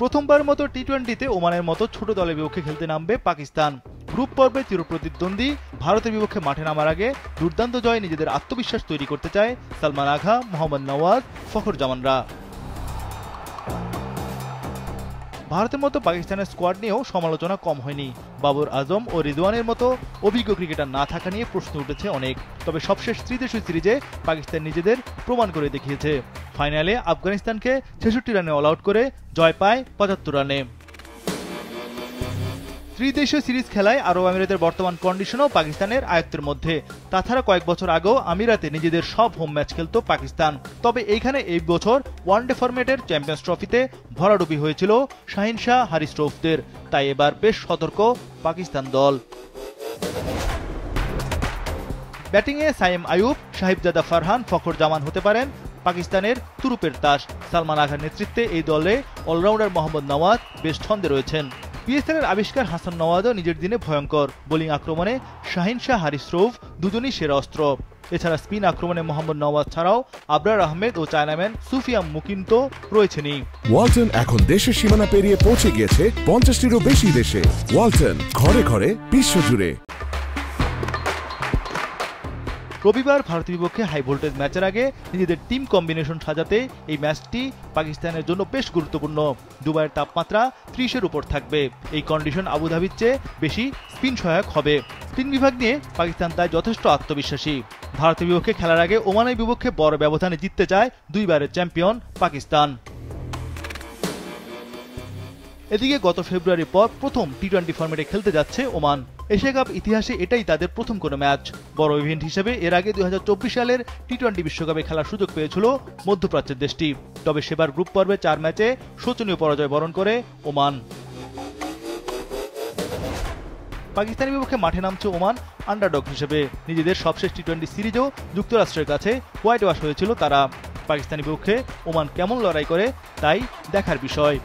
প্রথমবার মতো টি-20তে ওমানের মতো ছোট দলের বিপক্ষে খেলতে নামবে পাকিস্তান। গ্রুপ পর্বে চিরপ্রতিদ্বন্দ্বী ভারতের বিপক্ষে মাঠে নামার আগে দুর্দান্ত জয়ে নিজেদের আত্মবিশ্বাস তৈরি করতে চায় সালমান আগা, মোহাম্মদ নওয়াজ, ফখর জামানরা। ভারতের মতো পাকিস্তানের স্কোয়াড নিয়েও সমালোচনা কম হয়নি। বাবর আজম ও রিজওয়ানের মতো অভিজ্ঞ ক্রিকেটার না থাকা নিয়ে প্রশ্ন উঠেছে অনেক। তবে সবশেষ ত্রিদেশীয় সিরিজে পাকিস্তান নিজেদের প্রমাণ করে দেখিয়েছে। ফাইনালে আফগানিস্তানকে ৬৬ রানে অল আউট করে জয় পায় ৭৫ রানে। ত্রিদেশীয় সিরিজ খেলায় আরব আমিরাতের বর্তমান কন্ডিশনও পাকিস্তানের আয়ত্তের মধ্যে। তাছাড়া কয়েক বছর আগেও আমিরাতে নিজেদের সব হোম ম্যাচ খেলত পাকিস্তান। তবে এইখানে এই বছর ওয়ানডে ফরম্যাটের চ্যাম্পিয়ন্স ট্রফিতে ভরাডুবি হয়েছিল শাহিন শাহ হারিস রৌফদের। তাই এবার বেশ সতর্ক পাকিস্তান দল। ব্যাটিংয়ে সাইম আয়ুব, সাহিবজাদা ফারহান, ফখর জামান হতে পারেন পাকিস্তানের তুরুপের তাস। সালমান আঘার নেতৃত্বে এই দলে অলরাউন্ডার মোহাম্মদ নওয়াজ বেশ ছন্দে রয়েছেন। পিএসএলের আবিষ্কার হাসান নওয়াজও নিজের দিনে ভয়ঙ্কর। বোলিং আক্রমণে শাহিন শাহ হারিস রৌফ দুজনই সেরা অস্ত্র। এছাড়া স্পিন আক্রমণে মোহাম্মদ নওয়াজ ছাড়াও আবরার আহমেদ ও চায়নাম্যান সুফিয়ান মুকিম তো রয়েছেনই। ওয়ালটন এখন দেশের সীমানা পেরিয়ে পৌঁছে গিয়েছে ৫০টিরও বেশি দেশে। ওয়ালটন, ঘরে ঘরে বিশ্বজুড়ে। রবিবার ভারতের বিপক্ষে হাই ভোল্টেজ ম্যাচের আগে নিজেদের টিম কম্বিনেশন সাজাতে এই ম্যাচটি পাকিস্তানের জন্য বেশ গুরুত্বপূর্ণ। দুবাইয়ের তাপমাত্রা ৩০-এর উপর থাকবে। এই কন্ডিশন আবুধাবির চেয়ে বেশি স্পিন সহায়ক হবে। স্পিন বিভাগ নিয়ে পাকিস্তান তাই যথেষ্ট আত্মবিশ্বাসী। ভারতের বিপক্ষে খেলার আগে ওমানের বিপক্ষে বড় ব্যবধানে জিততে চায় দুইবারের চ্যাম্পিয়ন পাকিস্তান। এদিকে গত ফেব্রুয়ারির পর প্রথম টি-20 ফরম্যাটে খেলতে যাচ্ছে ওমান। এশিয়া কাপ ইতিহাসে এটাই তাদের প্রথম কোনো ম্যাচ। বড় ইভেন্ট হিসেবে এর আগে ২০২৪ সালের টি-20 বিশ্বকাপে খেলার সুযোগ পেয়েছিল মধ্যপ্রাচ্যের দেশটি। তবে সেবার গ্রুপ পর্বে ৪ ম্যাচে শোচনীয় পরাজয় বরণ করে ওমান। পাকিস্তানের বিপক্ষে মাঠে নামছে ওমান আন্ডারডগ হিসেবে। নিজেদের সবশেষ টি-20 সিরিজেও যুক্তরাষ্ট্রের কাছে হোয়াইট ওয়াশ হয়েছিল তারা। পাকিস্তানের বিপক্ষে ওমান কেমন লড়াই করে তাই দেখার বিষয়।